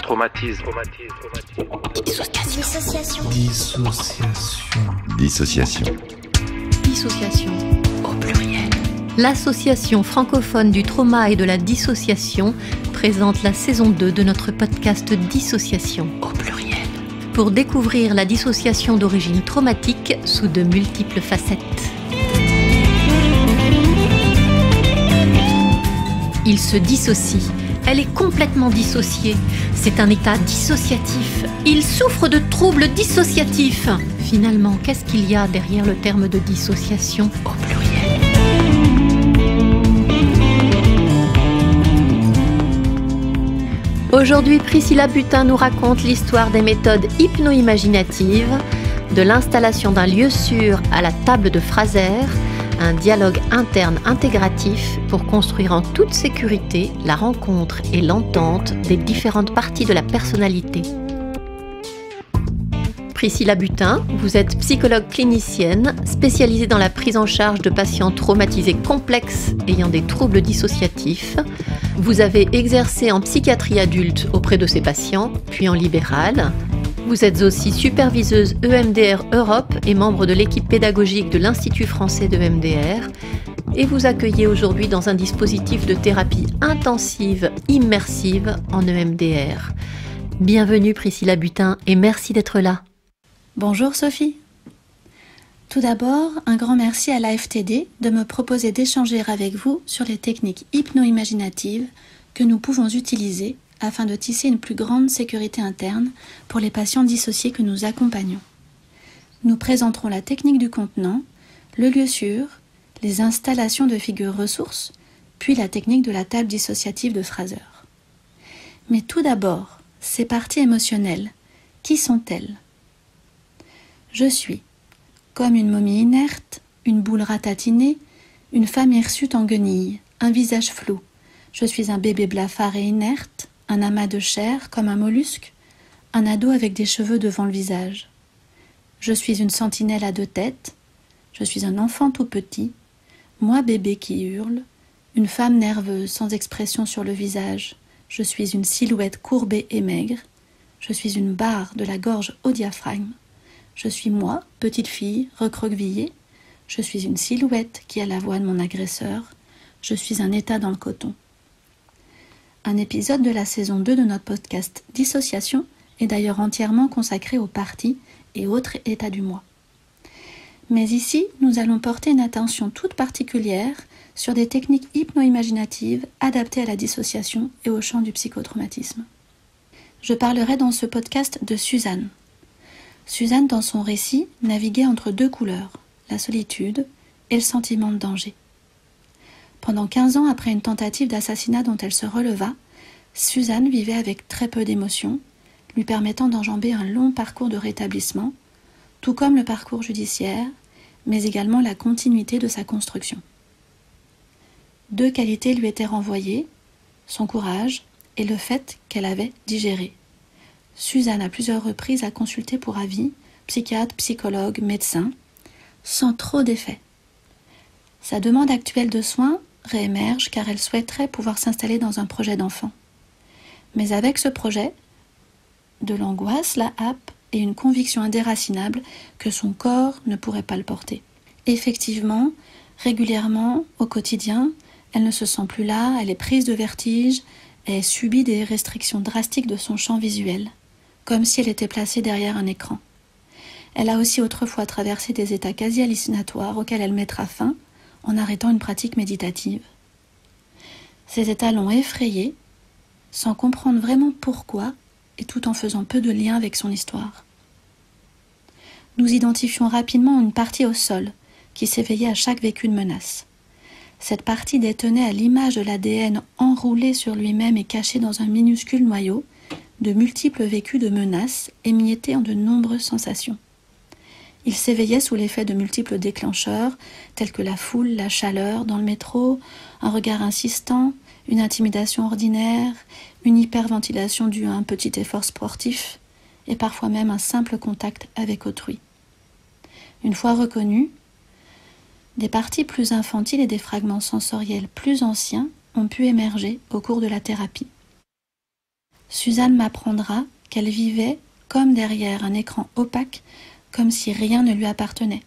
Traumatisme. Dissociation. Au pluriel. L'Association francophone du trauma et de la dissociation présente la saison 2 de notre podcast Dissociation. Au pluriel. Pour découvrir la dissociation d'origine traumatique sous de multiples facettes. Il se dissocie. Elle est complètement dissociée. C'est un état dissociatif. Il souffre de troubles dissociatifs. Finalement, qu'est-ce qu'il y a derrière le terme de dissociation au pluriel? Aujourd'hui, Priscilla Butin nous raconte l'histoire des méthodes hypno-imaginatives, de l'installation d'un lieu sûr à la table de Fraser, un dialogue interne intégratif pour construire en toute sécurité la rencontre et l'entente des différentes parties de la personnalité. Priscilla Butin, vous êtes psychologue clinicienne spécialisée dans la prise en charge de patients traumatisés complexes ayant des troubles dissociatifs. Vous avez exercé en psychiatrie adulte auprès de ces patients, puis en libéral. Vous êtes aussi superviseuse EMDR Europe et membre de l'équipe pédagogique de l'Institut français de EMDR. Et vous accueillez aujourd'hui dans un dispositif de thérapie intensive, immersive en EMDR. Bienvenue Priscilla Butin et merci d'être là. Bonjour Sophie. Tout d'abord, un grand merci à l'AFTD de me proposer d'échanger avec vous sur les techniques hypno-imaginatives que nous pouvons utiliser afin de tisser une plus grande sécurité interne pour les patients dissociés que nous accompagnons. Nous présenterons la technique du contenant, le lieu sûr, les installations de figures ressources, puis la technique de la table dissociative de Fraser. Mais tout d'abord, ces parties émotionnelles, qui sont-elles ? Je suis comme une momie inerte, une boule ratatinée, une femme hirsute en guenilles, un visage flou. Je suis un bébé blafard et inerte, un amas de chair comme un mollusque, un ado avec des cheveux devant le visage. Je suis une sentinelle à deux têtes, je suis un enfant tout petit, moi bébé qui hurle, une femme nerveuse sans expression sur le visage, je suis une silhouette courbée et maigre, je suis une barre de la gorge au diaphragme. Je suis moi, petite fille, recroquevillée. Je suis une silhouette qui a la voix de mon agresseur. Je suis un état dans le coton. Un épisode de la saison 2 de notre podcast Dissociation est d'ailleurs entièrement consacré aux parties et autres états du moi. Mais ici, nous allons porter une attention toute particulière sur des techniques hypno-imaginatives adaptées à la dissociation et au champ du psychotraumatisme. Je parlerai dans ce podcast de Suzanne. Suzanne, dans son récit, naviguait entre deux couleurs, la solitude et le sentiment de danger. Pendant 15 ans après une tentative d'assassinat dont elle se releva, Suzanne vivait avec très peu d'émotions, lui permettant d'enjamber un long parcours de rétablissement, tout comme le parcours judiciaire, mais également la continuité de sa construction. Deux qualités lui étaient renvoyées, son courage et le fait qu'elle avait digéré. Suzanne, à plusieurs reprises, a consulté pour avis, psychiatre, psychologue, médecin, sans trop d'effet. Sa demande actuelle de soins réémerge car elle souhaiterait pouvoir s'installer dans un projet d'enfant. Mais avec ce projet, de l'angoisse la happe et une conviction indéracinable que son corps ne pourrait pas le porter. Effectivement, régulièrement, au quotidien, elle ne se sent plus là, elle est prise de vertige et subit des restrictions drastiques de son champ visuel, comme si elle était placée derrière un écran. Elle a aussi autrefois traversé des états quasi hallucinatoires auxquels elle mettra fin en arrêtant une pratique méditative. Ces états l'ont effrayée, sans comprendre vraiment pourquoi et tout en faisant peu de lien avec son histoire. Nous identifions rapidement une partie au sol qui s'éveillait à chaque vécu de menace. Cette partie détenait à l'image de l'ADN enroulé sur lui-même et caché dans un minuscule noyau de multiples vécus de menaces émiettés en de nombreuses sensations. Il s'éveillait sous l'effet de multiples déclencheurs, tels que la foule, la chaleur dans le métro, un regard insistant, une intimidation ordinaire, une hyperventilation due à un petit effort sportif, et parfois même un simple contact avec autrui. Une fois reconnus, des parties plus infantiles et des fragments sensoriels plus anciens ont pu émerger au cours de la thérapie. Suzanne m'apprendra qu'elle vivait comme derrière un écran opaque, comme si rien ne lui appartenait.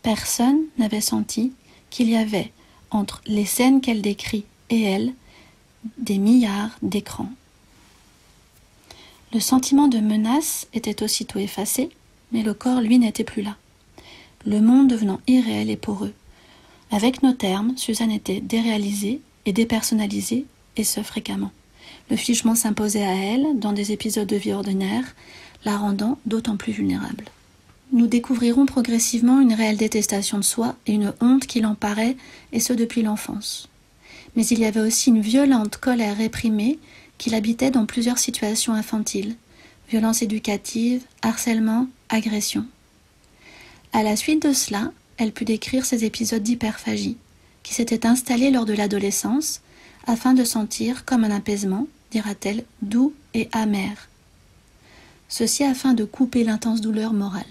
Personne n'avait senti qu'il y avait, entre les scènes qu'elle décrit et elle, des milliards d'écrans. Le sentiment de menace était aussitôt effacé, mais le corps, lui, n'était plus là. Le monde devenant irréel et poreux. Avec nos termes, Suzanne était déréalisée et dépersonnalisée, et ce fréquemment. Le figement s'imposait à elle dans des épisodes de vie ordinaire, la rendant d'autant plus vulnérable. Nous découvrirons progressivement une réelle détestation de soi et une honte qui l'emparait, et ce depuis l'enfance. Mais il y avait aussi une violente colère réprimée qui l'habitait dans plusieurs situations infantiles, violences éducatives, harcèlement, agression. À la suite de cela, elle put décrire ces épisodes d'hyperphagie qui s'étaient installés lors de l'adolescence afin de sentir comme un apaisement, dira-t-elle, doux et amer. Ceci afin de couper l'intense douleur morale.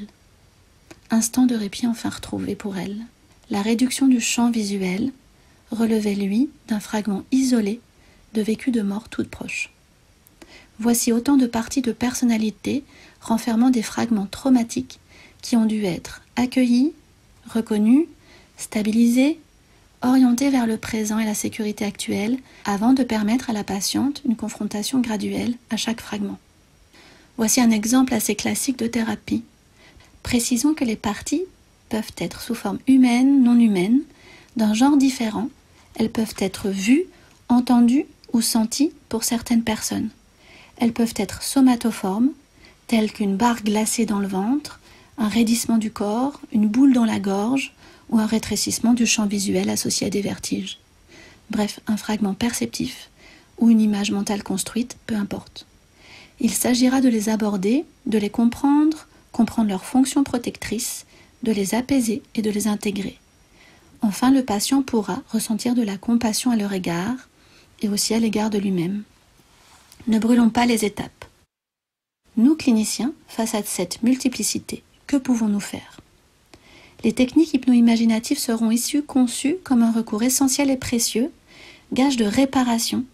Instant de répit enfin retrouvé pour elle. La réduction du champ visuel relevait, lui, d'un fragment isolé de vécu de mort toute proche. Voici autant de parties de personnalité renfermant des fragments traumatiques qui ont dû être accueillis, reconnus, stabilisés, orientés vers le présent et la sécurité actuelle avant de permettre à la patiente une confrontation graduelle à chaque fragment. Voici un exemple assez classique de thérapie. Précisons que les parties peuvent être sous forme humaine, non humaine, d'un genre différent. Elles peuvent être vues, entendues ou senties pour certaines personnes. Elles peuvent être somatoformes, telles qu'une barre glacée dans le ventre, un raidissement du corps, une boule dans la gorge ou un rétrécissement du champ visuel associé à des vertiges. Bref, un fragment perceptif ou une image mentale construite, peu importe. Il s'agira de les aborder, de les comprendre leur fonction protectrice, de les apaiser et de les intégrer. Enfin, le patient pourra ressentir de la compassion à leur égard et aussi à l'égard de lui-même. Ne brûlons pas les étapes. Nous, cliniciens, face à cette multiplicité, que pouvons-nous faire ? Les techniques hypno-imaginatives seront ici conçues comme un recours essentiel et précieux, gage de réparation,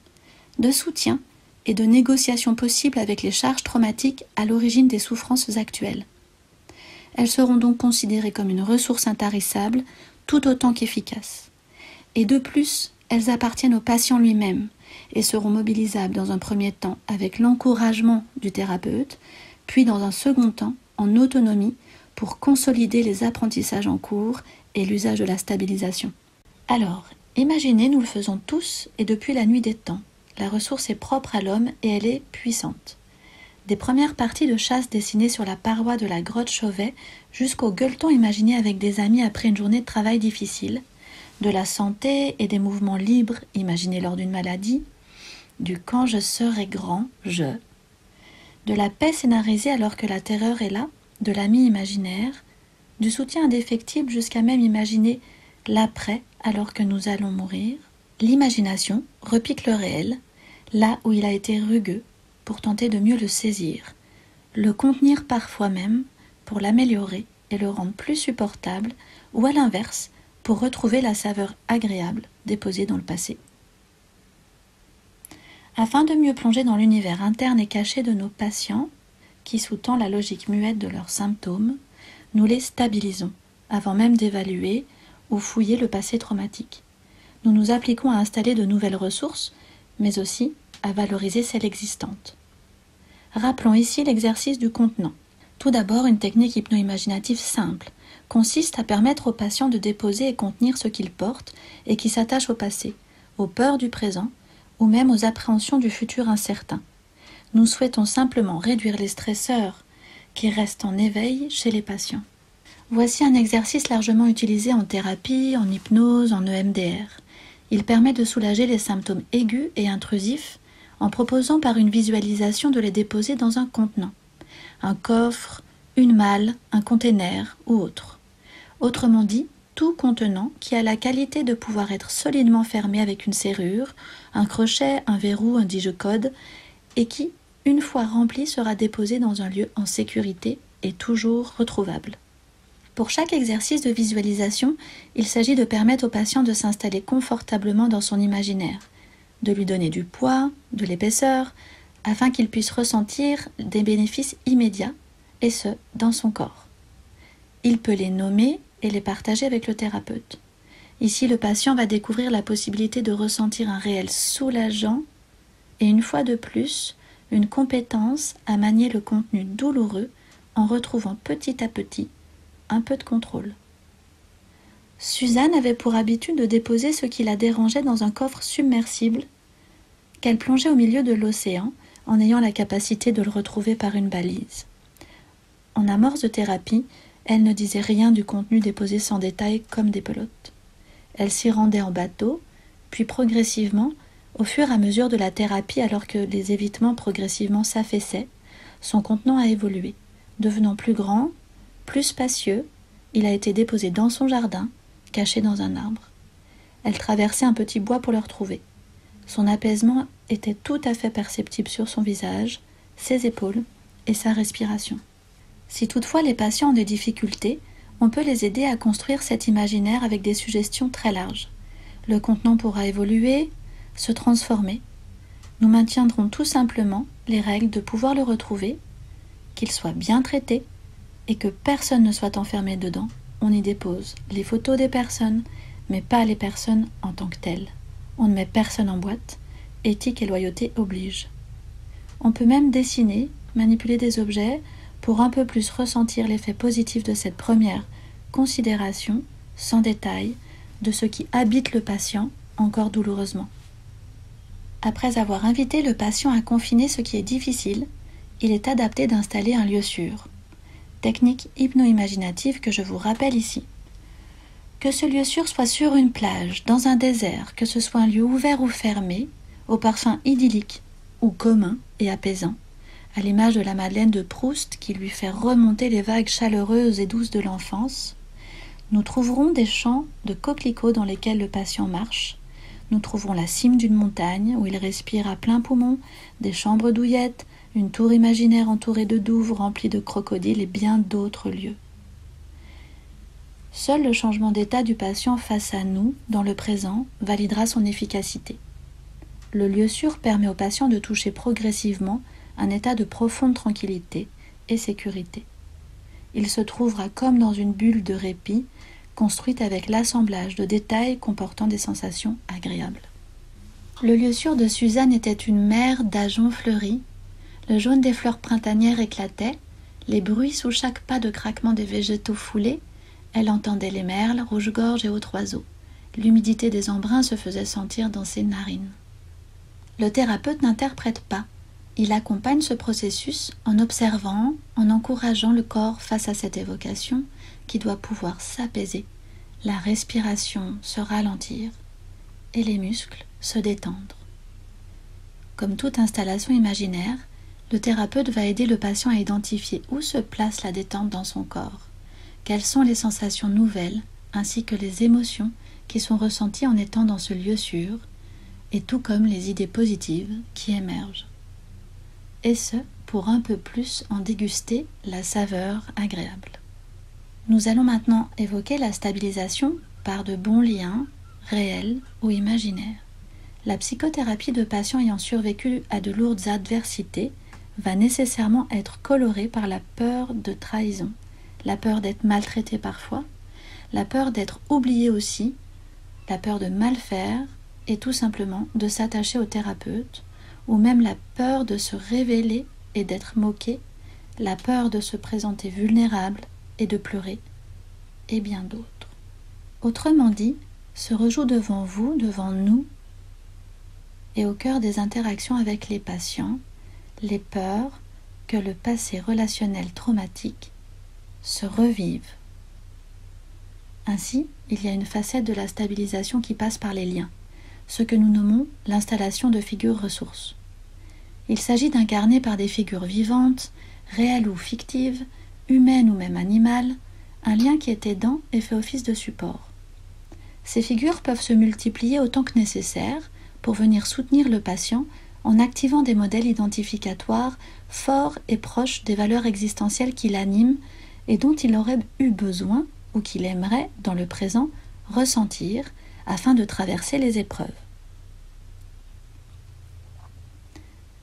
de soutien et de négociation possible avec les charges traumatiques à l'origine des souffrances actuelles. Elles seront donc considérées comme une ressource intarissable, tout autant qu'efficace. Et de plus, elles appartiennent au patient lui-même et seront mobilisables dans un premier temps avec l'encouragement du thérapeute, puis dans un second temps en autonomie pour consolider les apprentissages en cours et l'usage de la stabilisation. Alors, imaginez, nous le faisons tous et depuis la nuit des temps. La ressource est propre à l'homme et elle est puissante. Des premières parties de chasse dessinées sur la paroi de la grotte Chauvet jusqu'au gueuleton imaginé avec des amis après une journée de travail difficile, de la santé et des mouvements libres imaginés lors d'une maladie, du « quand je serai grand, je », de la paix scénarisée alors que la terreur est là, de l'ami imaginaire, du soutien indéfectible jusqu'à même imaginer l'après alors que nous allons mourir. L'imagination repique le réel, là où il a été rugueux, pour tenter de mieux le saisir, le contenir parfois même pour l'améliorer et le rendre plus supportable, ou à l'inverse, pour retrouver la saveur agréable déposée dans le passé. Afin de mieux plonger dans l'univers interne et caché de nos patients, qui sous-tend la logique muette de leurs symptômes, nous les stabilisons, avant même d'évaluer ou fouiller le passé traumatique. Nous nous appliquons à installer de nouvelles ressources, mais aussi à valoriser celles existantes. Rappelons ici l'exercice du contenant. Tout d'abord, une technique hypno-imaginative simple consiste à permettre au patient de déposer et contenir ce qu'il porte et qui s'attache au passé, aux peurs du présent ou même aux appréhensions du futur incertain. Nous souhaitons simplement réduire les stresseurs qui restent en éveil chez les patients. Voici un exercice largement utilisé en thérapie, en hypnose, en EMDR. Il permet de soulager les symptômes aigus et intrusifs en proposant par une visualisation de les déposer dans un contenant, un coffre, une malle, un container ou autre. Autrement dit, tout contenant qui a la qualité de pouvoir être solidement fermé avec une serrure, un crochet, un verrou, un digicode, et qui, une fois rempli, sera déposé dans un lieu en sécurité et toujours retrouvable. Pour chaque exercice de visualisation, il s'agit de permettre au patient de s'installer confortablement dans son imaginaire, de lui donner du poids, de l'épaisseur, afin qu'il puisse ressentir des bénéfices immédiats, et ce, dans son corps. Il peut les nommer et les partager avec le thérapeute. Ici, le patient va découvrir la possibilité de ressentir un réel soulageant et une fois de plus, une compétence à manier le contenu douloureux en retrouvant petit à petit un peu de contrôle. Suzanne avait pour habitude de déposer ce qui la dérangeait dans un coffre submersible qu'elle plongeait au milieu de l'océan en ayant la capacité de le retrouver par une balise. En amorce de thérapie, elle ne disait rien du contenu déposé sans détail comme des pelotes. Elle s'y rendait en bateau, puis progressivement, au fur et à mesure de la thérapie, alors que les évitements progressivement s'affaissaient, son contenant a évolué. Devenant plus grand, plus spacieux, il a été déposé dans son jardin, caché dans un arbre. Elle traversait un petit bois pour le retrouver. Son apaisement était tout à fait perceptible sur son visage, ses épaules et sa respiration. Si toutefois les patients ont des difficultés, on peut les aider à construire cet imaginaire avec des suggestions très larges. Le contenant pourra évoluer, se transformer. Nous maintiendrons tout simplement les règles de pouvoir le retrouver, qu'il soit bien traité et que personne ne soit enfermé dedans. On y dépose les photos des personnes, mais pas les personnes en tant que telles. On ne met personne en boîte, éthique et loyauté obligent. On peut même dessiner, manipuler des objets pour un peu plus ressentir l'effet positif de cette première considération, sans détail, de ce qui habite le patient encore douloureusement. Après avoir invité le patient à confiner ce qui est difficile, il est adapté d'installer un lieu sûr. Technique hypno-imaginative que je vous rappelle ici. Que ce lieu sûr soit sur une plage, dans un désert, que ce soit un lieu ouvert ou fermé, au parfum idyllique ou commun et apaisant, à l'image de la Madeleine de Proust qui lui fait remonter les vagues chaleureuses et douces de l'enfance, nous trouverons des champs de coquelicots dans lesquels le patient marche. Nous trouverons la cime d'une montagne où il respire à plein poumon, des chambres douillettes, une tour imaginaire entourée de douves remplies de crocodiles et bien d'autres lieux. Seul le changement d'état du patient face à nous, dans le présent, validera son efficacité. Le lieu sûr permet au patient de toucher progressivement un état de profonde tranquillité et sécurité. Il se trouvera comme dans une bulle de répit, construite avec l'assemblage de détails comportant des sensations agréables. Le lieu sûr de Suzanne était une mer d'ajoncs fleuris. Le jaune des fleurs printanières éclatait, les bruits sous chaque pas de craquement des végétaux foulés. Elle entendait les merles, rouge-gorge et autres oiseaux. L'humidité des embruns se faisait sentir dans ses narines. Le thérapeute n'interprète pas. Il accompagne ce processus en observant, en encourageant le corps face à cette évocation qui doit pouvoir s'apaiser, la respiration se ralentir et les muscles se détendre. Comme toute installation imaginaire, le thérapeute va aider le patient à identifier où se place la détente dans son corps, quelles sont les sensations nouvelles ainsi que les émotions qui sont ressenties en étant dans ce lieu sûr, et tout comme les idées positives qui émergent. Et ce, pour un peu plus en déguster la saveur agréable. Nous allons maintenant évoquer la stabilisation par de bons liens, réels ou imaginaires. La psychothérapie de patients ayant survécu à de lourdes adversités va nécessairement être colorée par la peur de trahison, la peur d'être maltraité parfois, la peur d'être oublié aussi, la peur de mal faire et tout simplement de s'attacher au thérapeute, ou même la peur de se révéler et d'être moqué, la peur de se présenter vulnérable et de pleurer, et bien d'autres. Autrement dit, se rejoue devant vous, devant nous, et au cœur des interactions avec les patients, les peurs que le passé relationnel traumatique se revive. Ainsi, il y a une facette de la stabilisation qui passe par les liens, ce que nous nommons l'installation de figures ressources. Il s'agit d'incarner par des figures vivantes, réelles ou fictives, humaines ou même animales, un lien qui est aidant et fait office de support. Ces figures peuvent se multiplier autant que nécessaire pour venir soutenir le patient en activant des modèles identificatoires forts et proches des valeurs existentielles qui l'animent et dont il aurait eu besoin ou qu'il aimerait, dans le présent, ressentir afin de traverser les épreuves.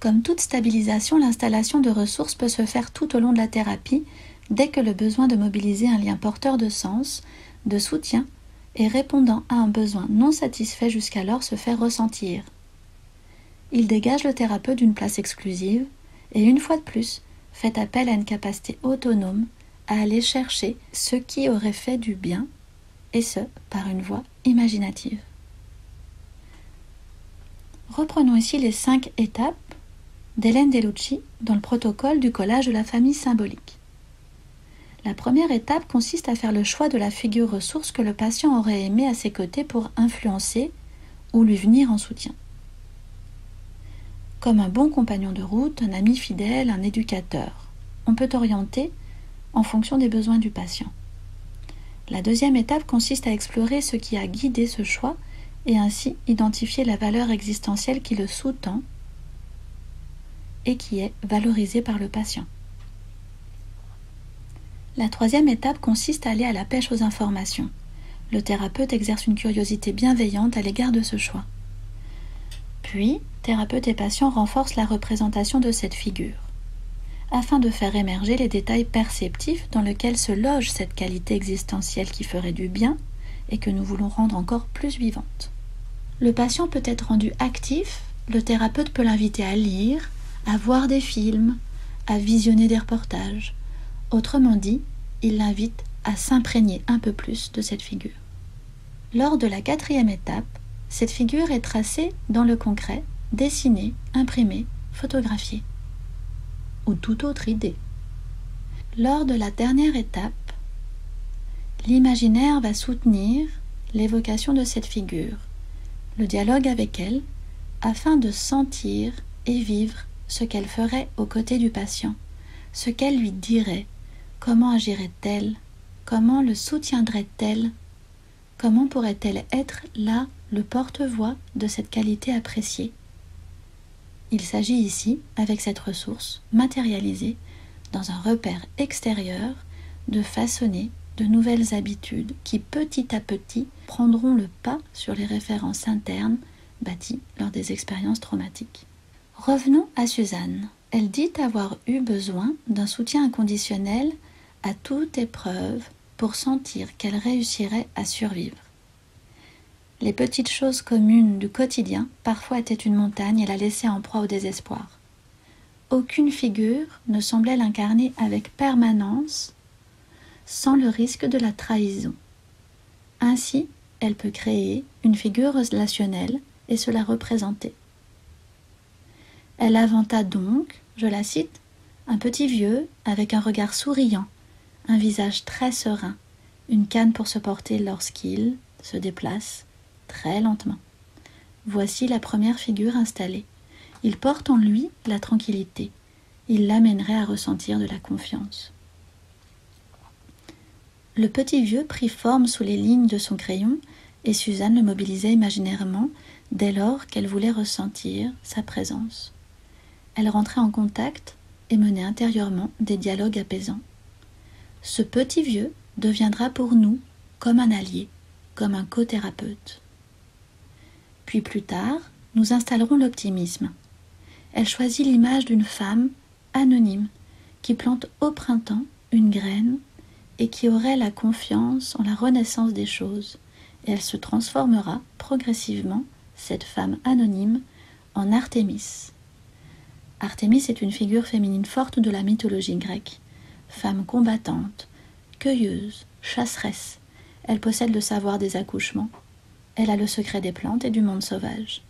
Comme toute stabilisation, l'installation de ressources peut se faire tout au long de la thérapie, dès que le besoin de mobiliser un lien porteur de sens, de soutien et répondant à un besoin non satisfait jusqu'alors se fait ressentir. Il dégage le thérapeute d'une place exclusive et une fois de plus fait appel à une capacité autonome à aller chercher ce qui aurait fait du bien, et ce, par une voie imaginative. Reprenons ici les 5 étapes d'Hélène Delucci dans le protocole du collage de la famille symbolique. La première étape consiste à faire le choix de la figure ressource que le patient aurait aimé à ses côtés pour influencer ou lui venir en soutien. Comme un bon compagnon de route, un ami fidèle, un éducateur, on peut orienter en fonction des besoins du patient. La deuxième étape consiste à explorer ce qui a guidé ce choix et ainsi identifier la valeur existentielle qui le sous-tend et qui est valorisée par le patient. La troisième étape consiste à aller à la pêche aux informations. Le thérapeute exerce une curiosité bienveillante à l'égard de ce choix. Puis, thérapeute et patient renforcent la représentation de cette figure, afin de faire émerger les détails perceptifs dans lesquels se loge cette qualité existentielle qui ferait du bien et que nous voulons rendre encore plus vivante. Le patient peut être rendu actif, le thérapeute peut l'inviter à lire, à voir des films, à visionner des reportages. Autrement dit, il l'invite à s'imprégner un peu plus de cette figure. Lors de la 4e étape, cette figure est tracée dans le concret, dessinée, imprimée, photographiée ou toute autre idée. Lors de la dernière étape, l'imaginaire va soutenir l'évocation de cette figure, le dialogue avec elle, afin de sentir et vivre ce qu'elle ferait aux côtés du patient, ce qu'elle lui dirait, comment agirait-elle, comment le soutiendrait-elle, comment pourrait-elle être là le porte-voix de cette qualité appréciée. Il s'agit ici, avec cette ressource matérialisée dans un repère extérieur, de façonner de nouvelles habitudes qui petit à petit prendront le pas sur les références internes bâties lors des expériences traumatiques. Revenons à Suzanne. Elle dit avoir eu besoin d'un soutien inconditionnel à toute épreuve pour sentir qu'elle réussirait à survivre. Les petites choses communes du quotidien parfois étaient une montagne et la laissaient en proie au désespoir. Aucune figure ne semblait l'incarner avec permanence sans le risque de la trahison. Ainsi, elle peut créer une figure relationnelle et se la représenter. Elle inventa donc, je la cite, un petit vieux avec un regard souriant, un visage très serein, une canne pour se porter lorsqu'il se déplace très lentement. Voici la première figure installée. Il porte en lui la tranquillité. Il l'amènerait à ressentir de la confiance. Le petit vieux prit forme sous les lignes de son crayon et Suzanne le mobilisait imaginairement dès lors qu'elle voulait ressentir sa présence. Elle rentrait en contact et menait intérieurement des dialogues apaisants. Ce petit vieux deviendra pour nous comme un allié, comme un co-thérapeute. Puis plus tard, nous installerons l'optimisme. Elle choisit l'image d'une femme anonyme qui plante au printemps une graine et qui aurait la confiance en la renaissance des choses. Et elle se transformera progressivement, cette femme anonyme, en Artémis. Artémis est une figure féminine forte de la mythologie grecque. Femme combattante, cueilleuse, chasseresse, elle possède le savoir des accouchements. Elle a le secret des plantes et du monde sauvage.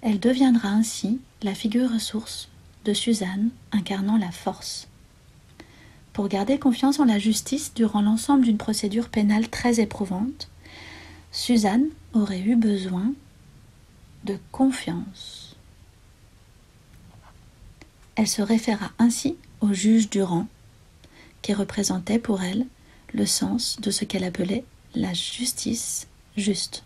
Elle deviendra ainsi la figure ressource de Suzanne, incarnant la force. Pour garder confiance en la justice durant l'ensemble d'une procédure pénale très éprouvante, Suzanne aurait eu besoin de confiance. Elle se référa ainsi au juge Durand, qui représentait pour elle le sens de ce qu'elle appelait la justice juste.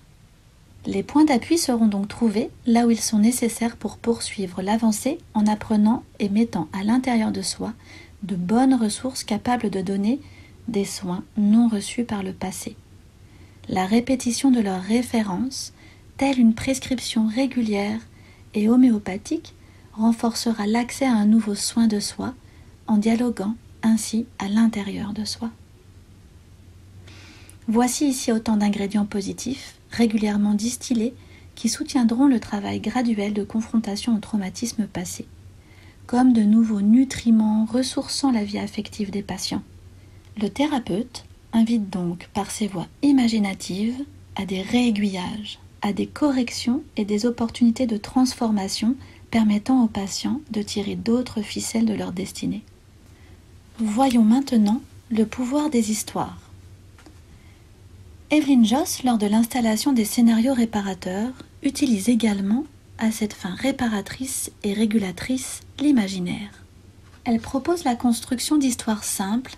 Les points d'appui seront donc trouvés là où ils sont nécessaires pour poursuivre l'avancée en apprenant et mettant à l'intérieur de soi de bonnes ressources capables de donner des soins non reçus par le passé. La répétition de leurs références, telle une prescription régulière et homéopathique, renforcera l'accès à un nouveau soin de soi en dialoguant ainsi à l'intérieur de soi. Voici ici autant d'ingrédients positifs, régulièrement distillés, qui soutiendront le travail graduel de confrontation au traumatisme passé, comme de nouveaux nutriments ressourçant la vie affective des patients. Le thérapeute invite donc par ses voies imaginatives à des réaiguillages, à des corrections et des opportunités de transformation permettant aux patients de tirer d'autres ficelles de leur destinée. Voyons maintenant le pouvoir des histoires. Evelyn Joss, lors de l'installation des scénarios réparateurs, utilise également, à cette fin réparatrice et régulatrice, l'imaginaire. Elle propose la construction d'histoires simples,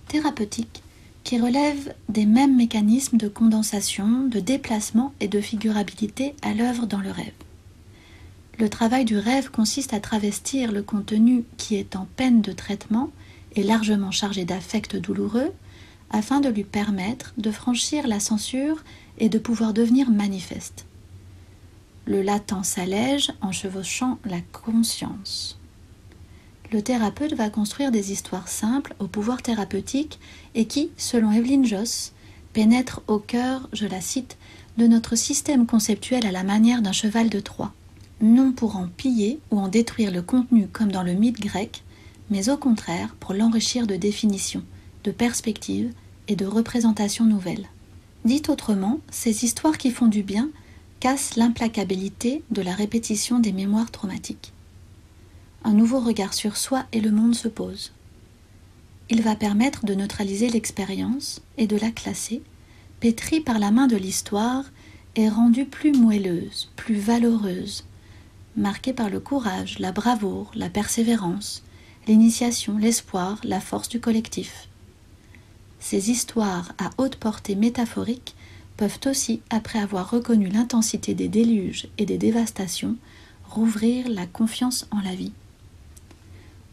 thérapeutiques, qui relèvent des mêmes mécanismes de condensation, de déplacement et de figurabilité à l'œuvre dans le rêve. Le travail du rêve consiste à travestir le contenu qui est en peine de traitement et largement chargé d'affects douloureux, afin de lui permettre de franchir la censure et de pouvoir devenir manifeste. Le latent s'allège en chevauchant la conscience. Le thérapeute va construire des histoires simples au pouvoir thérapeutique et qui, selon Evelyn Joss, pénètrent au cœur, je la cite, de notre système conceptuel à la manière d'un cheval de Troie, non pour en piller ou en détruire le contenu comme dans le mythe grec, mais au contraire pour l'enrichir de définitions, de perspectives et de représentations nouvelles. Dit autrement, ces histoires qui font du bien cassent l'implacabilité de la répétition des mémoires traumatiques. Un nouveau regard sur soi et le monde se pose. Il va permettre de neutraliser l'expérience et de la classer, pétrie par la main de l'histoire et rendue plus moelleuse, plus valeureuse, marquée par le courage, la bravoure, la persévérance, l'initiation, l'espoir, la force du collectif. Ces histoires à haute portée métaphorique peuvent aussi, après avoir reconnu l'intensité des déluges et des dévastations, rouvrir la confiance en la vie.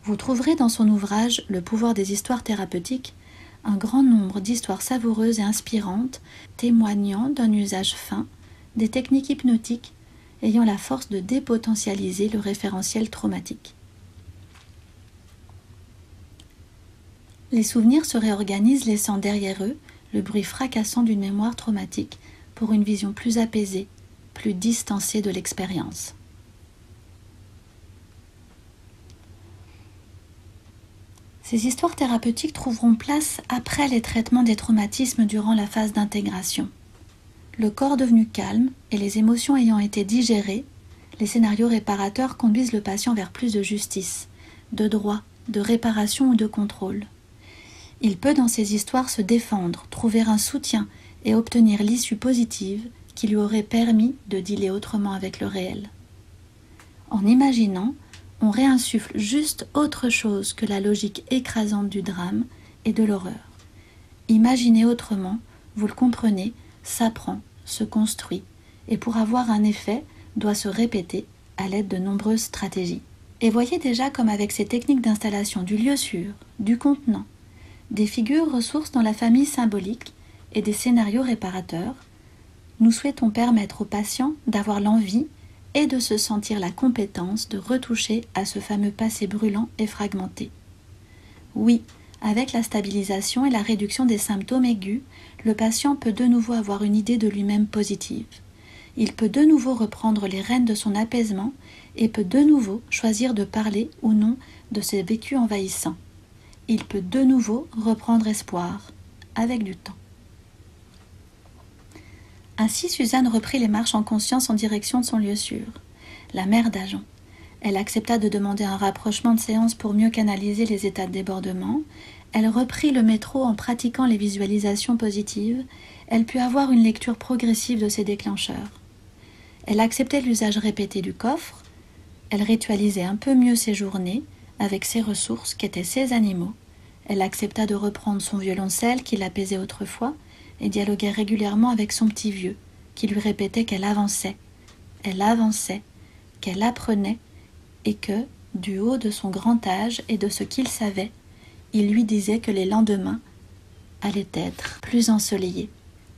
Vous trouverez dans son ouvrage « Le pouvoir des histoires thérapeutiques » un grand nombre d'histoires savoureuses et inspirantes témoignant d'un usage fin des techniques hypnotiques ayant la force de dépotentialiser le référentiel traumatique. Les souvenirs se réorganisent laissant derrière eux le bruit fracassant d'une mémoire traumatique pour une vision plus apaisée, plus distancée de l'expérience. Ces histoires thérapeutiques trouveront place après les traitements des traumatismes durant la phase d'intégration. Le corps devenu calme et les émotions ayant été digérées, les scénarios réparateurs conduisent le patient vers plus de justice, de droit, de réparation ou de contrôle. Il peut dans ces histoires se défendre, trouver un soutien et obtenir l'issue positive qui lui aurait permis de dealer autrement avec le réel. En imaginant, on réinsuffle juste autre chose que la logique écrasante du drame et de l'horreur. Imaginer autrement, vous le comprenez, s'apprend, se construit, et pour avoir un effet, doit se répéter à l'aide de nombreuses stratégies. Et voyez déjà comme avec ces techniques d'installation du lieu sûr, du contenant, des figures ressources dans la famille symbolique et des scénarios réparateurs, nous souhaitons permettre aux patients d'avoir l'envie et de se sentir la compétence de retoucher à ce fameux passé brûlant et fragmenté. Oui, avec la stabilisation et la réduction des symptômes aigus, le patient peut de nouveau avoir une idée de lui-même positive. Il peut de nouveau reprendre les rênes de son apaisement et peut de nouveau choisir de parler ou non de ses vécus envahissants. Il peut de nouveau reprendre espoir, avec du temps. Ainsi, Suzanne reprit les marches en conscience en direction de son lieu sûr, la mère d'Agen. Elle accepta de demander un rapprochement de séance pour mieux canaliser les états de débordement. Elle reprit le métro en pratiquant les visualisations positives. Elle put avoir une lecture progressive de ses déclencheurs. Elle acceptait l'usage répété du coffre. Elle ritualisait un peu mieux ses journées avec ses ressources qu'étaient ses animaux. Elle accepta de reprendre son violoncelle qui l'apaisait autrefois et dialoguait régulièrement avec son petit vieux, qui lui répétait qu'elle avançait, qu'elle apprenait, et que, du haut de son grand âge et de ce qu'il savait, il lui disait que les lendemains allaient être plus ensoleillés.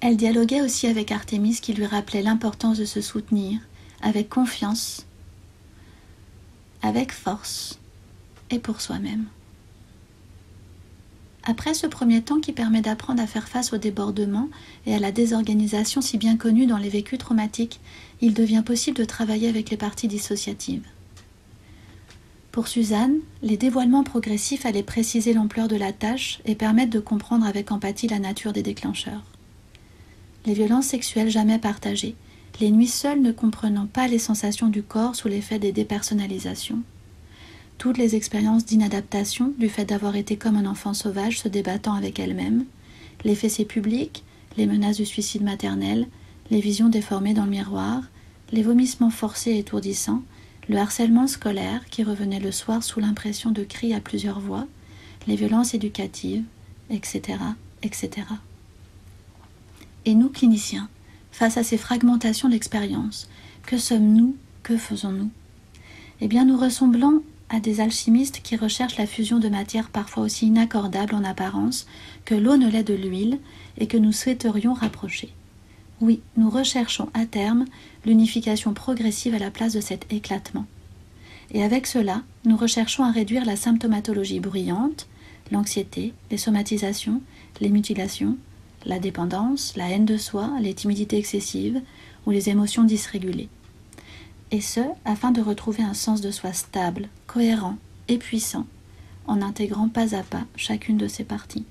Elle dialoguait aussi avec Artémis qui lui rappelait l'importance de se soutenir, avec confiance, avec force et pour soi-même. Après ce premier temps qui permet d'apprendre à faire face au débordement et à la désorganisation si bien connue dans les vécus traumatiques, il devient possible de travailler avec les parties dissociatives. Pour Suzanne, les dévoilements progressifs allaient préciser l'ampleur de la tâche et permettre de comprendre avec empathie la nature des déclencheurs. Les violences sexuelles jamais partagées, les nuits seules ne comprenant pas les sensations du corps sous l'effet des dépersonnalisations. Toutes les expériences d'inadaptation du fait d'avoir été comme un enfant sauvage se débattant avec elle-même, les fessées publiques, les menaces du suicide maternel, les visions déformées dans le miroir, les vomissements forcés et étourdissants, le harcèlement scolaire qui revenait le soir sous l'impression de cris à plusieurs voix, les violences éducatives, etc., etc. Et nous, cliniciens, face à ces fragmentations d'expérience, que sommes-nous, que faisons-nous ? Eh bien, nous ressemblons à des alchimistes qui recherchent la fusion de matières parfois aussi inaccordables en apparence que l'eau ne l'est de l'huile et que nous souhaiterions rapprocher. Oui, nous recherchons à terme l'unification progressive à la place de cet éclatement. Et avec cela, nous recherchons à réduire la symptomatologie bruyante, l'anxiété, les somatisations, les mutilations, la dépendance, la haine de soi, les timidités excessives ou les émotions dysrégulées. Et ce, afin de retrouver un sens de soi stable, cohérent et puissant, en intégrant pas à pas chacune de ces parties.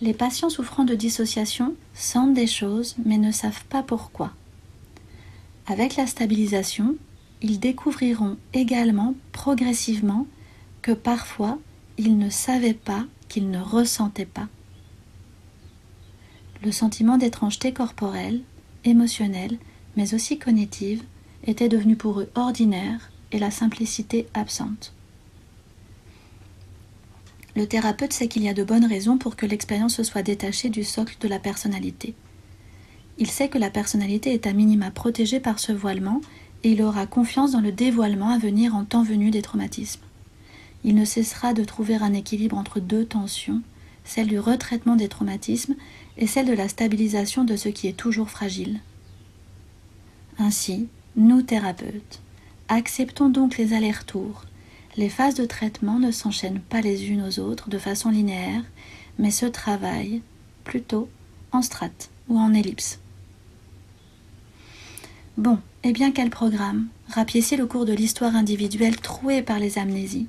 Les patients souffrant de dissociation sentent des choses mais ne savent pas pourquoi. Avec la stabilisation, ils découvriront également progressivement que parfois ils ne savaient pas qu'ils ne ressentaient pas. Le sentiment d'étrangeté corporelle, émotionnelle, mais aussi cognitive, était devenu pour eux ordinaire et la simplicité absente. Le thérapeute sait qu'il y a de bonnes raisons pour que l'expérience se soit détachée du socle de la personnalité. Il sait que la personnalité est à minima protégée par ce voilement et il aura confiance dans le dévoilement à venir en temps venu des traumatismes. Il ne cessera de trouver un équilibre entre deux tensions, celle du retraitement des traumatismes et celle de la stabilisation de ce qui est toujours fragile. Ainsi, nous thérapeutes, acceptons donc les allers-retours. Les phases de traitement ne s'enchaînent pas les unes aux autres de façon linéaire, mais se travaillent plutôt en strates ou en ellipse. Bon, et bien quel programme ? Rapiécer le cours de l'histoire individuelle trouée par les amnésies.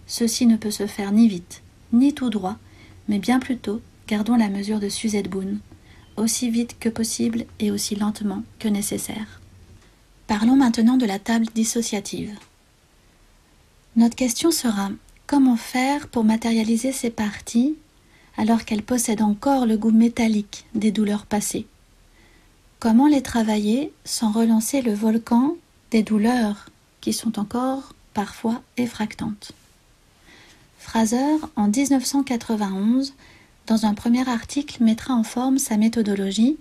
Ceci ne peut se faire ni vite, ni tout droit, mais bien plutôt, gardons la mesure de Suzette Boone, aussi vite que possible et aussi lentement que nécessaire. Parlons maintenant de la table dissociative. Notre question sera « Comment faire pour matérialiser ces parties alors qu'elles possèdent encore le goût métallique des douleurs passées ? Comment les travailler sans relancer le volcan des douleurs qui sont encore parfois effractantes ?» Fraser, en 1991, dans un premier article, mettra en forme sa méthodologie,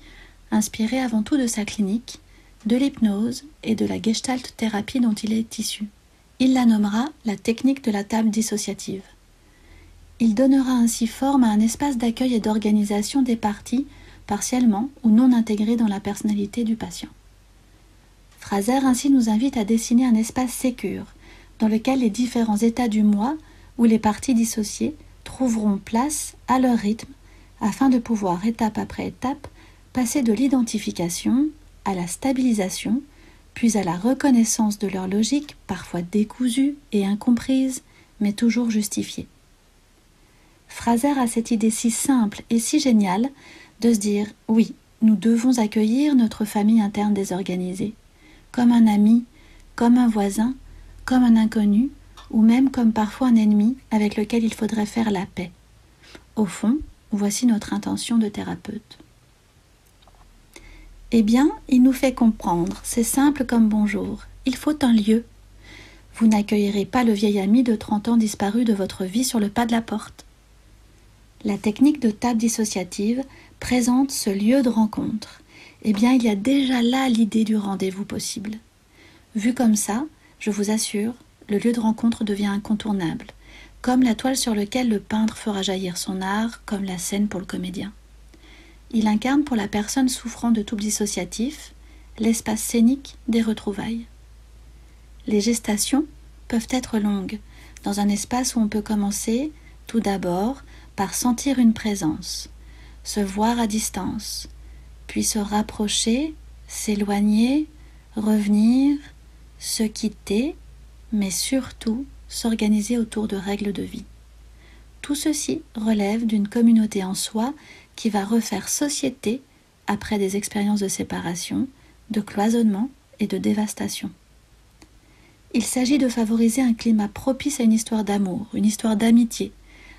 inspirée avant tout de sa clinique, de l'hypnose et de la gestalt-thérapie dont il est issu. Il la nommera la technique de la table dissociative. Il donnera ainsi forme à un espace d'accueil et d'organisation des parties, partiellement ou non intégrées dans la personnalité du patient. Fraser ainsi nous invite à dessiner un espace sécure, dans lequel les différents états du moi ou les parties dissociées trouveront place à leur rythme, afin de pouvoir, étape après étape, passer de l'identification à la stabilisation, puis à la reconnaissance de leur logique, parfois décousue et incomprise, mais toujours justifiée. Fraser a cette idée si simple et si géniale de se dire « Oui, nous devons accueillir notre famille interne désorganisée, comme un ami, comme un voisin, comme un inconnu, ou même comme parfois un ennemi avec lequel il faudrait faire la paix. Au fond, voici notre intention de thérapeute. » Eh bien, il nous fait comprendre, c'est simple comme bonjour, il faut un lieu. Vous n'accueillerez pas le vieil ami de 30 ans disparu de votre vie sur le pas de la porte. La technique de table dissociative présente ce lieu de rencontre. Eh bien, il y a déjà là l'idée du rendez-vous possible. Vu comme ça, je vous assure, le lieu de rencontre devient incontournable, comme la toile sur laquelle le peintre fera jaillir son art, comme la scène pour le comédien. Il incarne pour la personne souffrant de troubles dissociatifs l'espace scénique des retrouvailles. Les gestations, peuvent être longues, dans un espace où on peut commencer, tout d'abord, par sentir une présence, se voir à distance, puis se rapprocher, s'éloigner, revenir, se quitter, mais surtout s'organiser autour de règles de vie. Tout ceci relève d'une communauté en soi qui va refaire société après des expériences de séparation, de cloisonnement et de dévastation. Il s'agit de favoriser un climat propice à une histoire d'amour, une histoire d'amitié,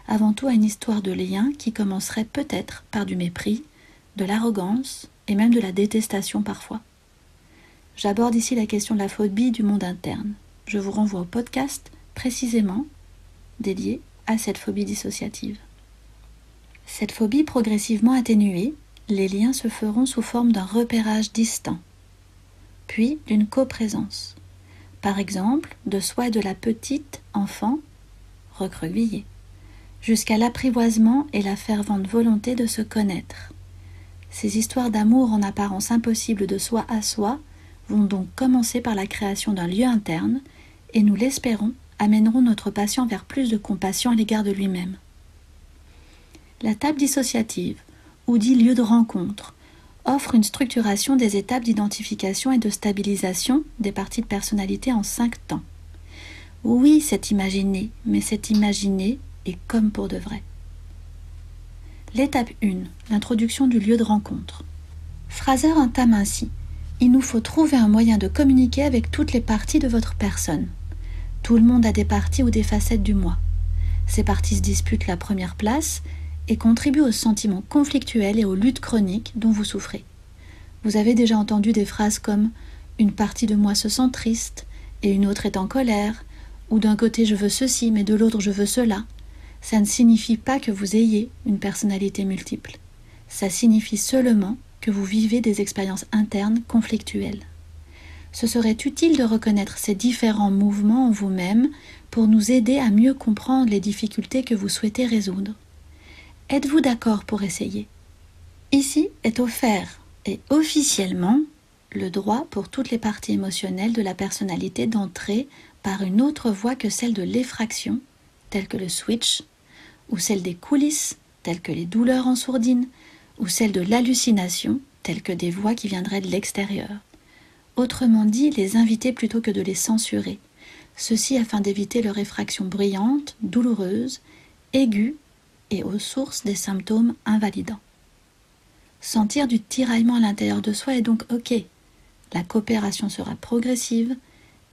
avant tout à une histoire de lien qui commencerait peut-être par du mépris, de l'arrogance et même de la détestation parfois. J'aborde ici la question de la phobie du monde interne. Je vous renvoie au podcast précisément dédié à cette phobie dissociative. Cette phobie progressivement atténuée, les liens se feront sous forme d'un repérage distant, puis d'une coprésence. Par exemple, de soi et de la petite enfant recroquevillée, jusqu'à l'apprivoisement et la fervente volonté de se connaître. Ces histoires d'amour en apparence impossibles de soi à soi vont donc commencer par la création d'un lieu interne et nous l'espérons amèneront notre patient vers plus de compassion à l'égard de lui-même. La table dissociative, ou dit lieu de rencontre, offre une structuration des étapes d'identification et de stabilisation des parties de personnalité en 5 temps. Oui, c'est imaginé, mais c'est imaginé et comme pour de vrai. L'étape 1, l'introduction du lieu de rencontre. Fraser entame ainsi. Il nous faut trouver un moyen de communiquer avec toutes les parties de votre personne. Tout le monde a des parties ou des facettes du moi. Ces parties se disputent la première place et contribuent aux sentiments conflictuels et aux luttes chroniques dont vous souffrez. Vous avez déjà entendu des phrases comme « une partie de moi se sent triste et une autre est en colère » ou « d'un côté je veux ceci mais de l'autre je veux cela ». Ça ne signifie pas que vous ayez une personnalité multiple. Ça signifie seulement que vous vivez des expériences internes conflictuelles. Ce serait utile de reconnaître ces différents mouvements en vous-même pour nous aider à mieux comprendre les difficultés que vous souhaitez résoudre. Êtes-vous d'accord pour essayer ? Ici est offert et officiellement le droit pour toutes les parties émotionnelles de la personnalité d'entrer par une autre voie que celle de l'effraction, telle que le switch, ou celle des coulisses, telles que les douleurs en sourdine, ou celle de l'hallucination, telles que des voix qui viendraient de l'extérieur. Autrement dit, les inviter plutôt que de les censurer. Ceci afin d'éviter leur effraction bruyante, douloureuse, aiguë et aux sources des symptômes invalidants. Sentir du tiraillement à l'intérieur de soi est donc ok. La coopération sera progressive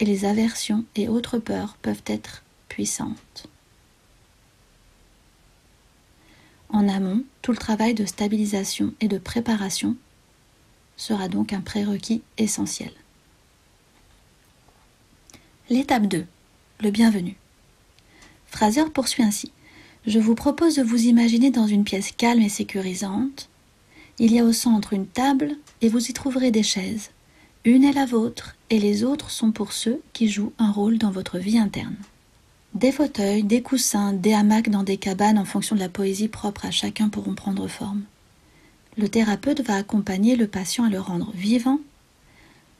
et les aversions et autres peurs peuvent être puissantes. En amont, tout le travail de stabilisation et de préparation sera donc un prérequis essentiel. L'étape 2, le bienvenu. Fraser poursuit ainsi. Je vous propose de vous imaginer dans une pièce calme et sécurisante. Il y a au centre une table et vous y trouverez des chaises. Une est la vôtre et les autres sont pour ceux qui jouent un rôle dans votre vie interne. Des fauteuils, des coussins, des hamacs dans des cabanes en fonction de la poésie propre à chacun pourront prendre forme. Le thérapeute va accompagner le patient à le rendre vivant.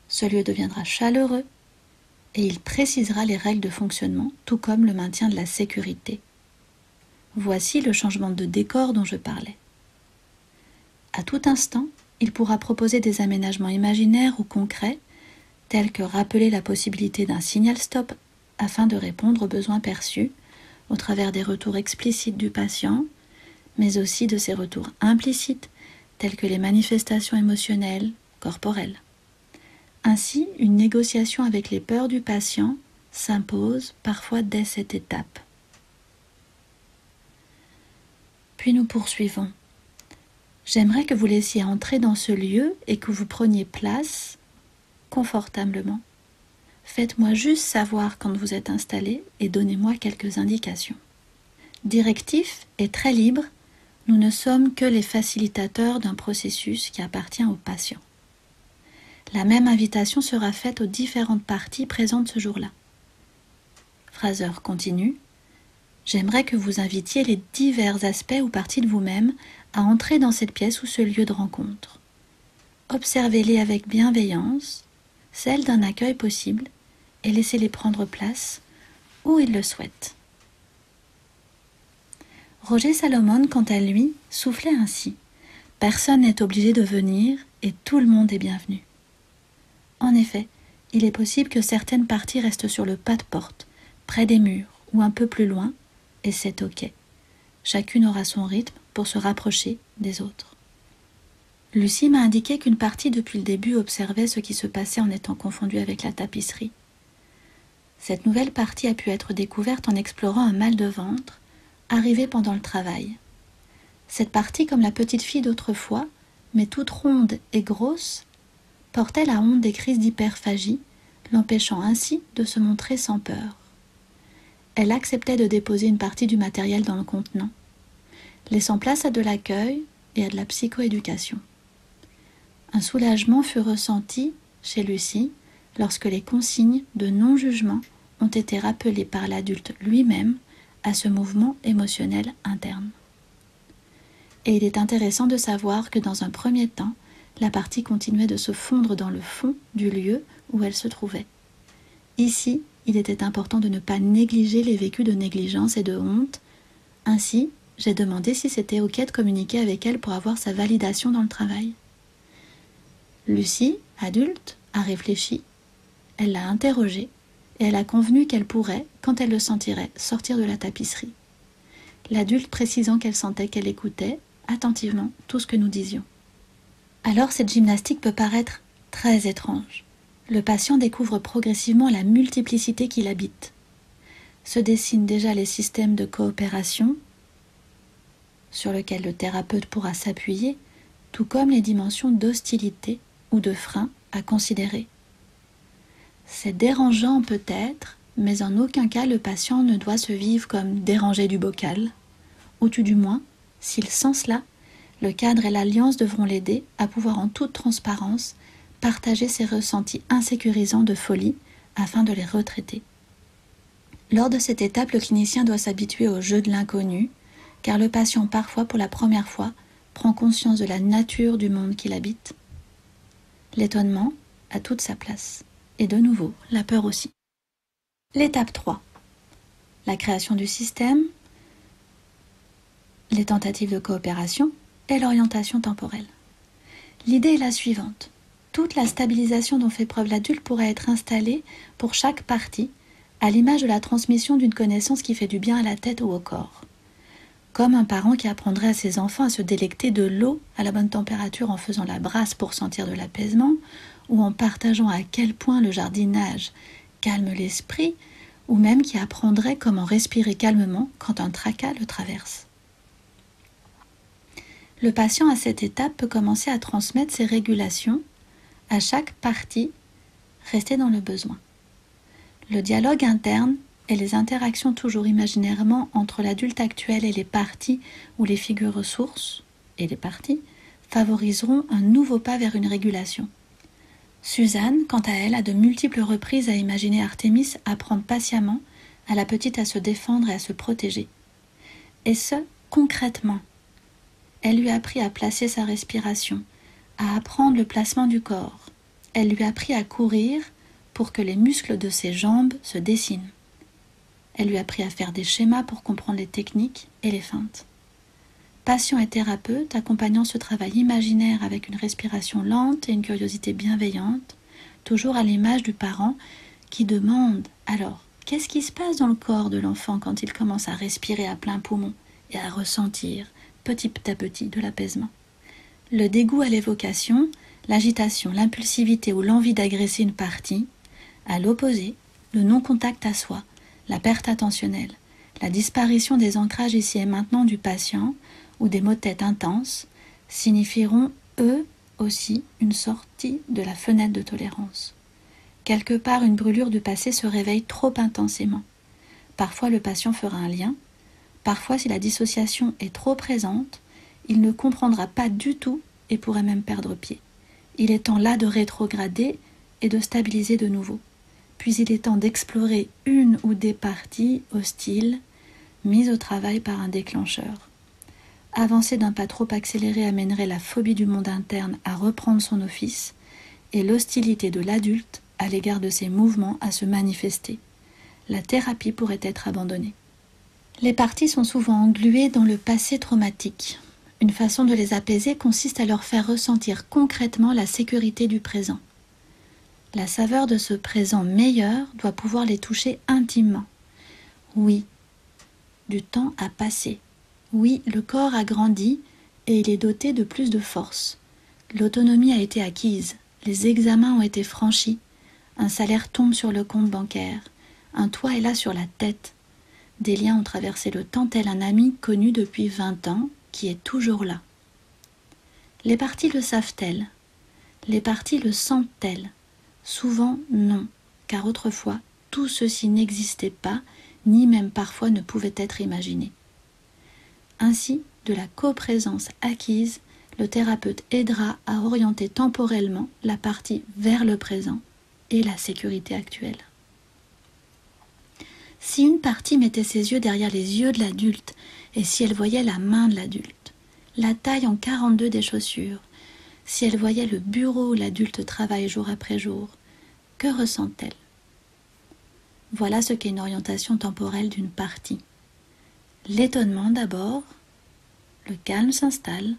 Ce lieu deviendra chaleureux et il précisera les règles de fonctionnement, tout comme le maintien de la sécurité. Voici le changement de décor dont je parlais. À tout instant, il pourra proposer des aménagements imaginaires ou concrets, tels que rappeler la possibilité d'un signal stop afin de répondre aux besoins perçus au travers des retours explicites du patient, mais aussi de ses retours implicites, tels que les manifestations émotionnelles, corporelles. Ainsi, une négociation avec les peurs du patient s'impose parfois dès cette étape. Puis nous poursuivons. J'aimerais que vous laissiez entrer dans ce lieu et que vous preniez place confortablement. Faites-moi juste savoir quand vous êtes installé et donnez-moi quelques indications. Directif et très libre, nous ne sommes que les facilitateurs d'un processus qui appartient au patient. La même invitation sera faite aux différentes parties présentes ce jour-là. Fraser continue. J'aimerais que vous invitiez les divers aspects ou parties de vous-même à entrer dans cette pièce ou ce lieu de rencontre. Observez-les avec bienveillance, celle d'un accueil possible, et laissez-les prendre place où il le souhaite. Roger Salomon, quant à lui, soufflait ainsi. Personne n'est obligé de venir et tout le monde est bienvenu. En effet, il est possible que certaines parties restent sur le pas de porte, près des murs ou un peu plus loin, et c'est ok. Chacune aura son rythme pour se rapprocher des autres. Lucie m'a indiqué qu'une partie depuis le début observait ce qui se passait en étant confondue avec la tapisserie. Cette nouvelle partie a pu être découverte en explorant un mal de ventre, arrivé pendant le travail. Cette partie, comme la petite fille d'autrefois, mais toute ronde et grosse, portait la honte des crises d'hyperphagie, l'empêchant ainsi de se montrer sans peur. Elle acceptait de déposer une partie du matériel dans le contenant, laissant place à de l'accueil et à de la psychoéducation. Un soulagement fut ressenti chez Lucie lorsque les consignes de non-jugement ont été rappelées par l'adulte lui-même à ce mouvement émotionnel interne. Et il est intéressant de savoir que dans un premier temps, la partie continuait de se fondre dans le fond du lieu où elle se trouvait. Ici, il était important de ne pas négliger les vécus de négligence et de honte. Ainsi, j'ai demandé si c'était ok de communiquer avec elle pour avoir sa validation dans le travail. Lucie, adulte, a réfléchi, elle l'a interrogée et elle a convenu qu'elle pourrait, quand elle le sentirait, sortir de la tapisserie. L'adulte précisant qu'elle sentait qu'elle écoutait attentivement tout ce que nous disions. Alors cette gymnastique peut paraître très étrange. Le patient découvre progressivement la multiplicité qui l'habite. Se dessinent déjà les systèmes de coopération sur lesquels le thérapeute pourra s'appuyer, tout comme les dimensions d'hostilité ou de frein à considérer. C'est dérangeant peut-être, mais en aucun cas le patient ne doit se vivre comme dérangé du bocal, ou tout du moins, s'il sent cela, le cadre et l'alliance devront l'aider à pouvoir en toute transparence partager ses ressentis insécurisants de folie afin de les retraiter. Lors de cette étape, le clinicien doit s'habituer au jeu de l'inconnu, car le patient parfois, pour la première fois, prend conscience de la nature du monde qu'il habite. L'étonnement a toute sa place. Et de nouveau, la peur aussi. L'étape 3. La création du système, les tentatives de coopération et l'orientation temporelle. L'idée est la suivante. Toute la stabilisation dont fait preuve l'adulte pourrait être installée pour chaque partie, à l'image de la transmission d'une connaissance qui fait du bien à la tête ou au corps. Comme un parent qui apprendrait à ses enfants à se délecter de l'eau à la bonne température en faisant la brasse pour sentir de l'apaisement, ou en partageant à quel point le jardinage calme l'esprit, ou même qui apprendrait comment respirer calmement quand un tracas le traverse. Le patient à cette étape peut commencer à transmettre ses régulations à chaque partie restée dans le besoin. Le dialogue interne et les interactions toujours imaginairement entre l'adulte actuel et les parties ou les figures ressources et les parties favoriseront un nouveau pas vers une régulation. Suzanne, quant à elle, a de multiples reprises à imaginer Artémis apprendre patiemment à la petite à se défendre et à se protéger. Et ce, concrètement. Elle lui a appris à placer sa respiration, à apprendre le placement du corps. Elle lui a appris à courir pour que les muscles de ses jambes se dessinent. Elle lui a appris à faire des schémas pour comprendre les techniques et les feintes. Patient et thérapeute, accompagnant ce travail imaginaire avec une respiration lente et une curiosité bienveillante, toujours à l'image du parent qui demande « Alors, qu'est-ce qui se passe dans le corps de l'enfant quand il commence à respirer à plein poumon et à ressentir petit à petit de l'apaisement ?» Le dégoût à l'évocation, l'agitation, l'impulsivité ou l'envie d'agresser une partie, à l'opposé, le non-contact à soi, la perte attentionnelle, la disparition des ancrages ici et maintenant du patient ou des maux de tête intenses signifieront, eux aussi, une sortie de la fenêtre de tolérance. Quelque part, une brûlure du passé se réveille trop intensément. Parfois, le patient fera un lien. Parfois, si la dissociation est trop présente, il ne comprendra pas du tout et pourrait même perdre pied. Il est temps là de rétrograder et de stabiliser de nouveau. Puis il est temps d'explorer une ou des parties hostiles mises au travail par un déclencheur. Avancer d'un pas trop accéléré amènerait la phobie du monde interne à reprendre son office et l'hostilité de l'adulte à l'égard de ses mouvements à se manifester. la thérapie pourrait être abandonnée. Les parties sont souvent engluées dans le passé traumatique. Une façon de les apaiser consiste à leur faire ressentir concrètement la sécurité du présent. La saveur de ce présent meilleur doit pouvoir les toucher intimement. Oui, du temps a passé. Oui, le corps a grandi et il est doté de plus de force. L'autonomie a été acquise, les examens ont été franchis, un salaire tombe sur le compte bancaire, un toit est là sur la tête. Des liens ont traversé le temps tel un ami connu depuis 20 ans qui est toujours là. Les parties le savent-elles? Les parties le sentent-elles? Souvent non, car autrefois tout ceci n'existait pas, ni même parfois ne pouvait être imaginé. Ainsi, de la coprésence acquise, le thérapeute aidera à orienter temporellement la partie vers le présent et la sécurité actuelle. Si une partie mettait ses yeux derrière les yeux de l'adulte, et si elle voyait la main de l'adulte, la taille en 42 des chaussures, si elle voyait le bureau où l'adulte travaille jour après jour, que ressent-elle? Voilà ce qu'est une orientation temporelle d'une partie. L'étonnement d'abord, le calme s'installe,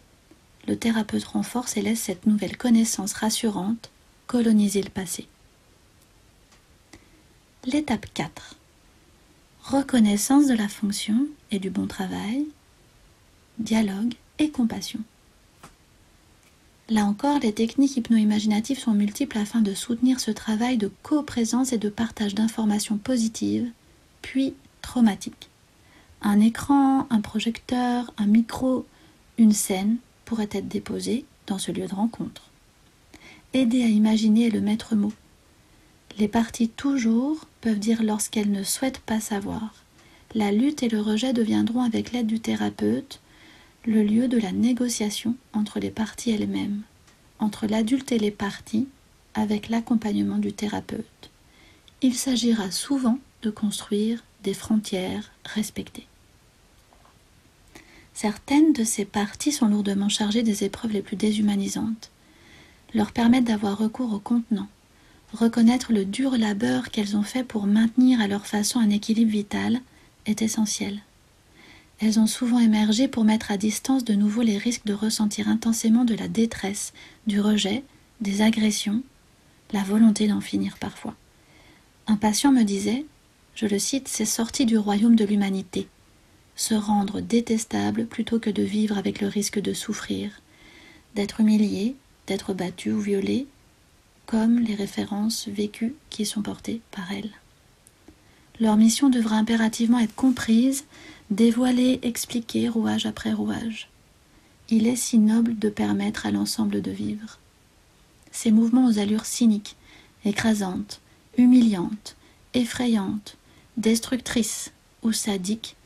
le thérapeute renforce et laisse cette nouvelle connaissance rassurante coloniser le passé. L'étape 4. Reconnaissance de la fonction et du bon travail, dialogue et compassion. Là encore, les techniques hypno-imaginatives sont multiples afin de soutenir ce travail de coprésence et de partage d'informations positives, puis traumatiques. Un écran, un projecteur, un micro, une scène pourraient être déposés dans ce lieu de rencontre. Aider à imaginer est le maître mot. Les parties toujours peuvent dire lorsqu'elles ne souhaitent pas savoir. La lutte et le rejet deviendront avec l'aide du thérapeute le lieu de la négociation entre les parties elles-mêmes, entre l'adulte et les parties, avec l'accompagnement du thérapeute. Il s'agira souvent de construire des frontières respectées. Certaines de ces parties sont lourdement chargées des épreuves les plus déshumanisantes. Leur permettre d'avoir recours au contenant, reconnaître le dur labeur qu'elles ont fait pour maintenir à leur façon un équilibre vital est essentiel. Elles ont souvent émergé pour mettre à distance de nouveau les risques de ressentir intensément de la détresse, du rejet, des agressions, la volonté d'en finir parfois. Un patient me disait, je le cite, « C'est sorti du royaume de l'humanité. Se rendre détestable plutôt que de vivre avec le risque de souffrir, d'être humilié, d'être battu ou violé, comme les références vécues qui sont portées par elles. Leur mission devra impérativement être comprise, dévoilée, expliquée, rouage après rouage. Il est si noble de permettre à l'ensemble de vivre. Ces mouvements aux allures cyniques, écrasantes, humiliantes, effrayantes, destructrices ou sadiques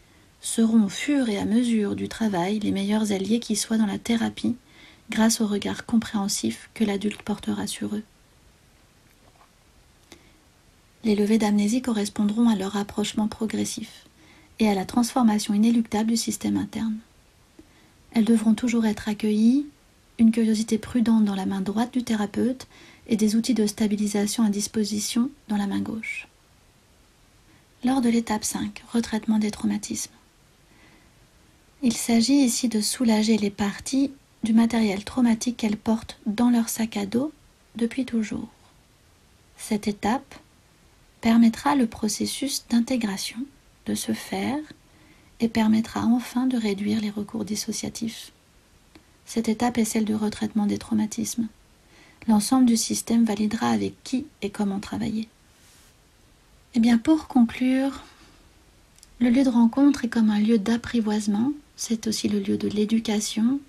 seront au fur et à mesure du travail les meilleurs alliés qui soient dans la thérapie grâce au regard compréhensif que l'adulte portera sur eux. Les levées d'amnésie correspondront à leur rapprochement progressif et à la transformation inéluctable du système interne. Elles devront toujours être accueillies, une curiosité prudente dans la main droite du thérapeute et des outils de stabilisation à disposition dans la main gauche. Lors de l'étape 5, retraitement des traumatismes. Il s'agit ici de soulager les parties du matériel traumatique qu'elles portent dans leur sac à dos depuis toujours. Cette étape permettra le processus d'intégration de se faire et permettra enfin de réduire les recours dissociatifs. Cette étape est celle du retraitement des traumatismes. L'ensemble du système validera avec qui et comment travailler. Et bien pour conclure, le lieu de rencontre est comme un lieu d'apprivoisement, c'est aussi le lieu de l'éducation,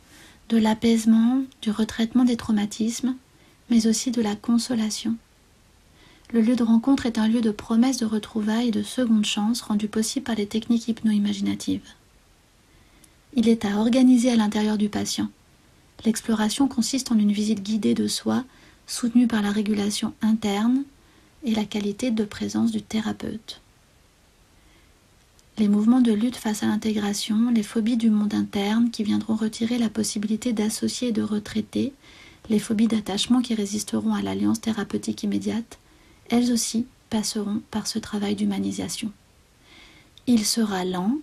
de l'apaisement, du retraitement des traumatismes, mais aussi de la consolation. Le lieu de rencontre est un lieu de promesse de retrouvailles et de seconde chance rendu possible par les techniques hypno-imaginatives. Il est à organiser à l'intérieur du patient. L'exploration consiste en une visite guidée de soi, soutenue par la régulation interne et la qualité de présence du thérapeute. Les mouvements de lutte face à l'intégration, les phobies du monde interne qui viendront retirer la possibilité d'associer et de retraiter, les phobies d'attachement qui résisteront à l'alliance thérapeutique immédiate, elles aussi passeront par ce travail d'humanisation. Il sera lent,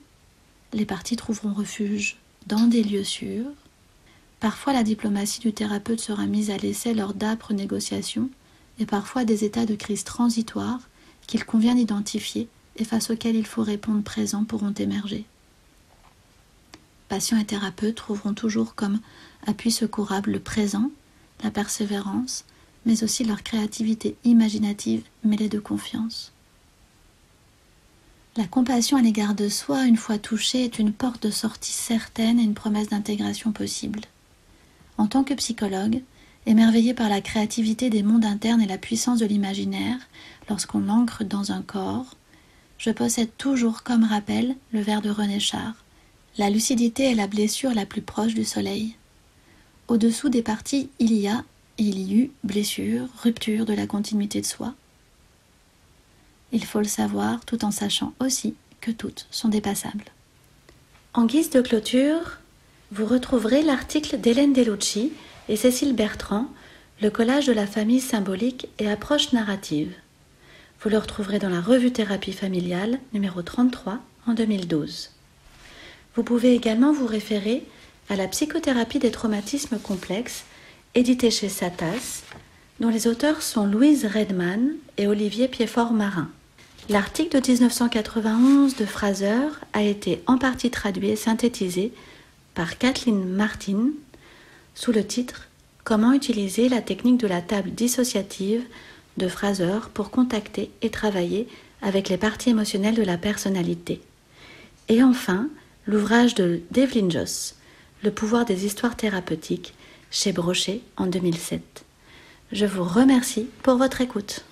les parties trouveront refuge dans des lieux sûrs. Parfois la diplomatie du thérapeute sera mise à l'essai lors d'âpres négociations et parfois des états de crise transitoires qu'il convient d'identifier et face auxquels il faut répondre présent pourront émerger. Patients et thérapeutes trouveront toujours comme appui secourable le présent, la persévérance, mais aussi leur créativité imaginative mêlée de confiance. La compassion à l'égard de soi, une fois touchée, est une porte de sortie certaine et une promesse d'intégration possible. En tant que psychologue, émerveillée par la créativité des mondes internes et la puissance de l'imaginaire, lorsqu'on l'ancre dans un corps, je possède toujours comme rappel le vers de René Char. La lucidité est la blessure la plus proche du soleil. Au-dessous des parties, il y eut blessure, rupture de la continuité de soi. Il faut le savoir tout en sachant aussi que toutes sont dépassables. En guise de clôture, vous retrouverez l'article d'Hélène Delucci et Cécile Bertrand, le collage de la famille symbolique et approche narrative. Vous le retrouverez dans la revue Thérapie familiale, numéro 33, en 2012. Vous pouvez également vous référer à la psychothérapie des traumatismes complexes, éditée chez Satas, dont les auteurs sont Louise Redman et Olivier Piéfort-Marin. L'article de 1991 de Fraser a été en partie traduit et synthétisé par Kathleen Martin sous le titre « Comment utiliser la technique de la table dissociative de Fraser pour contacter et travailler avec les parties émotionnelles de la personnalité ». Et enfin, l'ouvrage de Devlin Joss, « Le pouvoir des histoires thérapeutiques » chez Brochet en 2007. Je vous remercie pour votre écoute.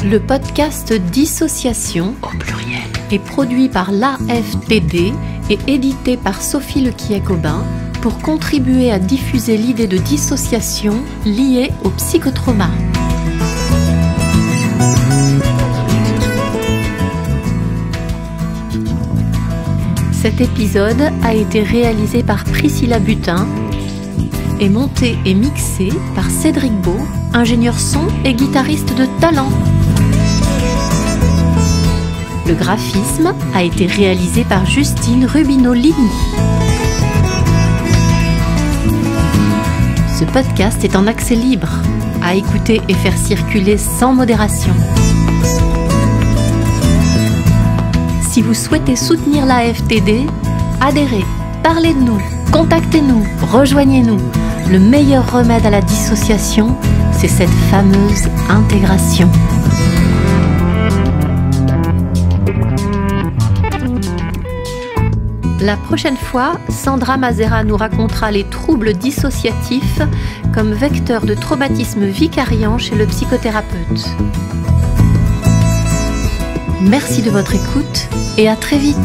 Le podcast Dissociation, au pluriel, est produit par l'AFTD et édité par Sophie Lequier-Cobin pour contribuer à diffuser l'idée de dissociation liée au psychotrauma. Cet épisode a été réalisé par Priscilla Butin et monté et mixé par Cédric Beau, ingénieur son et guitariste de talent. Le graphisme a été réalisé par Justine Rubino-Lini. Ce podcast est en accès libre, à écouter et faire circuler sans modération. Si vous souhaitez soutenir l'AFTD, adhérez, parlez de nous, contactez-nous, rejoignez-nous. Le meilleur remède à la dissociation, c'est cette fameuse intégration. La prochaine fois, Sandra Mazera nous racontera les troubles dissociatifs comme vecteur de traumatisme vicariant chez le psychothérapeute. Merci de votre écoute et à très vite.